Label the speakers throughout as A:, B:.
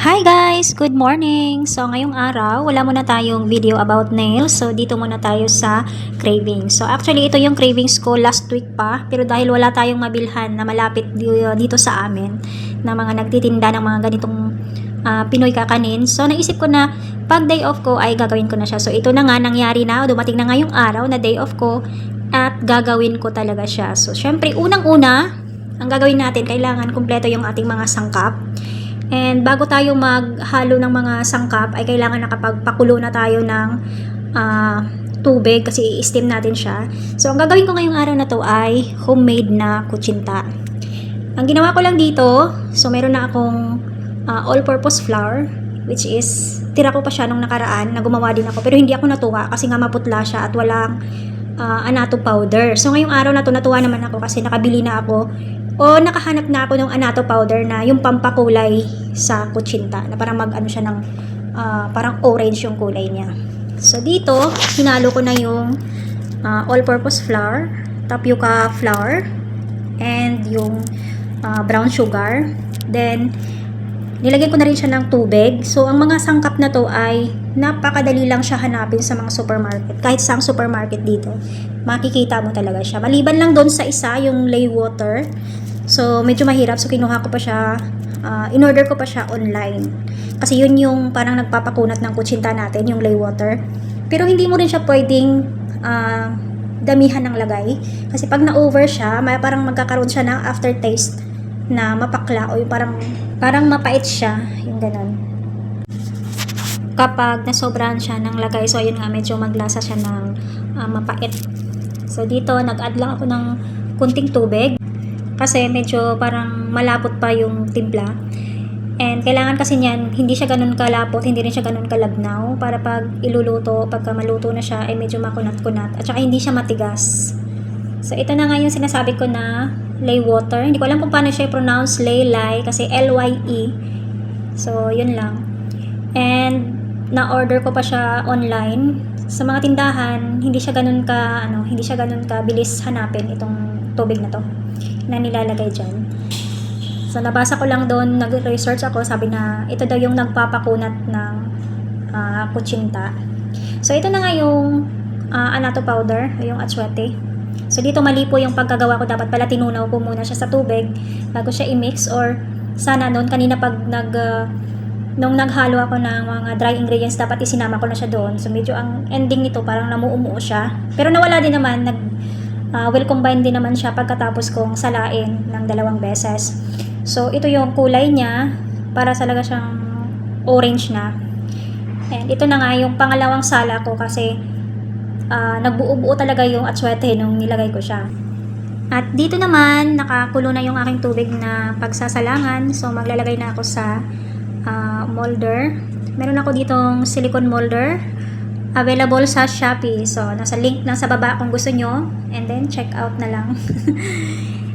A: Hi guys! Good morning! So ngayong araw, wala muna tayong video about nails. So dito muna tayo sa cravings. So actually ito yung cravings ko last week pa. Pero dahil wala tayong mabilhan na malapit dito sa amin na mga nagtitinda ng mga ganitong Pinoy kakanin. So naisip ko na pag day off ko ay gagawin ko na siya. So ito na nga, nangyari na. Dumating na ngayong araw na day off ko at gagawin ko talaga siya. So syempre unang-una, ang gagawin natin, kailangan kumpleto yung ating mga sangkap. And bago tayo maghalo ng mga sangkap ay kailangan nakapagpakulo na tayo ng tubig kasi i-steam natin siya. So ang gagawin ko ngayong araw na to ay homemade na kutsinta. Ang ginawa ko lang dito, so meron na akong all-purpose flour, which is tira ko pa siya nung nakaraan na gumawa din ako, pero hindi ako natuwa kasi nga maputla siya at walang annatto powder. So ngayong araw na to natuwa naman ako kasi nakabili na ako o nakahanap na ako ng annatto powder na yung pampakulay sa kutsinta na parang mag-ano siya ng parang orange yung kulay niya. So dito hinalo ko na yung all-purpose flour, tapioca flour, and yung brown sugar. Then nilagyan ko na rin siya ng tubig. So ang mga sangkap na to ay napakadali lang siya hanapin sa mga supermarket. Kahit sa supermarket dito, makikita mo talaga siya. Maliban lang doon sa isa, yung lay water. So medyo mahirap, so kinuha ko pa siya, in-order ko pa siya online. Kasi yun yung parang nagpapakunat ng kutsinta natin, yung lay water. Pero hindi mo rin siya pwedeng damihan ng lagay. Kasi pag na-over siya, parang magkakaroon siya ng aftertaste na mapakla o yung parang mapait siya, yung ganun. Kapag nasobrahan siya ng lagay, so ayun nga, medyo maglasa siya ng mapait. So dito, nag-add lang ako ng kunting tubig kasi medyo parang malapot pa yung timpla. And kailangan kasi niyan, hindi siya ganun kalapot, hindi rin siya ganun kalabnaw para pag iluluto, pagka maluto na siya, ay medyo makunat-kunat at saka hindi siya matigas. So ito na nga yung sinasabi ko na lay water. Hindi ko alam kung paano siya i-pronounce lay kasi L-Y-E. So yun lang. And na-order ko pa siya online. Sa mga tindahan, hindi siya ganun ka bilis hanapin itong tubig na to na nilalagay diyan. So nabasa ko lang doon, nag-research ako, sabi na ito daw yung nagpapakunat ng kutsinta. So ito na nga yung annatto powder, yung atsuete. So dito mali po yung pagkagawa ko, dapat pala tinunaw ko muna siya sa tubig bago siya i-mix, or sana noon kanina pag nung naghalo ako ng mga dry ingredients, dapat isinama ko na siya doon. So medyo ang ending nito parang namuumuo siya. Pero nawala din naman, will combine din naman siya pagkatapos kong salain ng 2 beses. So ito yung kulay niya, para talaga siyang orange na. And ito na nga yung pangalawang sala ko kasi nagbuo-buo talaga yung atsuete nung nilagay ko siya. At dito naman, nakakulo na yung aking tubig na pagsasalangan. So maglalagay na ako sa molder. Meron ako ditong silicone molder available sa Shopee. So nasa link lang sa baba kung gusto nyo, and then check out na lang.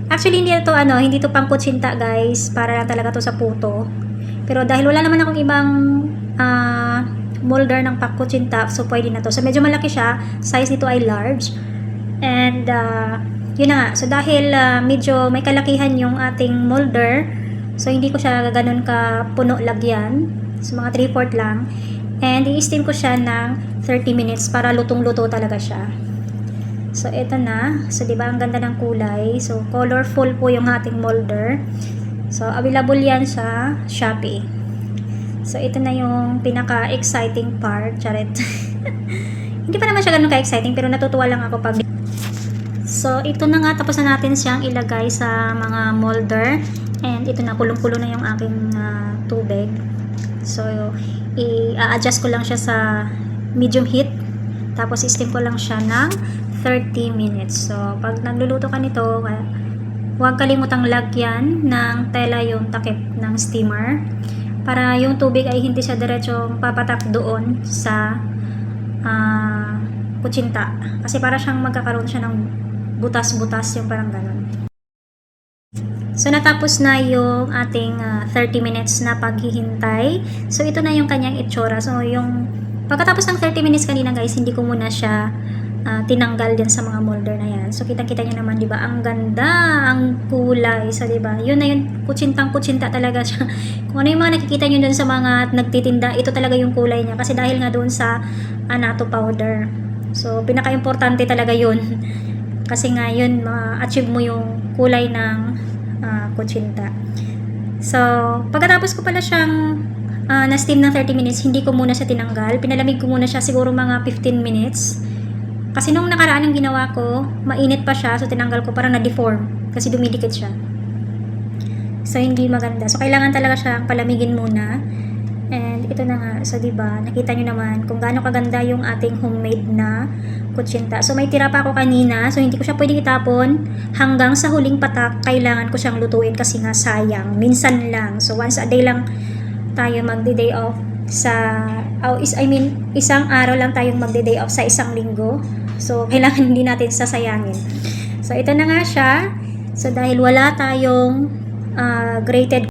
A: Actually hindi to pang kutsinta guys, para lang talaga to sa puto. Pero dahil wala naman akong ibang molder ng pakutsinta, so pwede na to. So medyo malaki siya, size nito ay large. And yun na nga, so dahil medyo may kalakihan yung ating molder, so hindi ko siya ganun ka puno lagyan. So mga 3/4 lang. And i-steam ko siya ng 30 minutes para lutong-luto talaga siya. So ito na. So diba ang ganda ng kulay. So colorful po yung ating molder. So available yan sa Shopee. So ito na yung pinaka-exciting part. Charet. Hindi pa naman siya ganun ka-exciting, pero natutuwa lang ako pag... So ito na nga, tapos na natin siyang ilagay sa mga molder. And ito na, kulong-kulo na yung aking tubig. So i-adjust ko lang siya sa medium heat. Tapos i-steam ko lang siya ng 30 minutes. So pag nagluluto ka nito, huwag kalimutang lagyan ng tela yung takip ng steamer para yung tubig ay hindi siya diretsong papatak doon sa kutsinta. Kasi para siyang magkakaroon siya ng butas-butas, yung parang ganun. So natapos na yung ating 30 minutes na paghihintay. So ito na yung kanyang itsura. So yung pagkatapos ng 30 minutes kanina guys, hindi ko muna siya tinanggal din sa mga molder na yan. So kitang-kita nyo naman, 'di ba? Ang ganda, ang kulay. So 'di ba? Yun na yun, kutsintang-kutsinta talaga siya. Kung ano yung mga nakikita nyo dun sa mga nagtitinda, ito talaga yung kulay niya kasi dahil nga doon sa annatto powder. So pinaka-importante talaga yun. Kasi nga yun, ma-achieve mo yung kulay ng kutsinta. So pagkatapos ko pala siyang na-steam ng 30 minutes, hindi ko muna siya tinanggal. Pinalamig ko muna siya siguro mga 15 minutes. Kasi nung nakaraan yung ginawa ko, mainit pa siya. So, tinanggal ko para na-deform. Kasi dumidikit siya. So, hindi maganda. So, kailangan talaga siyang palamigin muna. And, ito na nga. So, diba, nakita nyo naman kung gaano kaganda yung ating homemade na kutsinta. So, may tira pa ako kanina. So, hindi ko siya pwedeng itapon. Hanggang sa huling patak, kailangan ko siyang lutuin kasi nga sayang. Minsan lang. So, once a day lang tayo magdi-day off isang araw lang tayong magde-day off sa isang linggo. So, kailangan hindi natin sasayangin. So, ito na nga siya. So, dahil wala tayong grated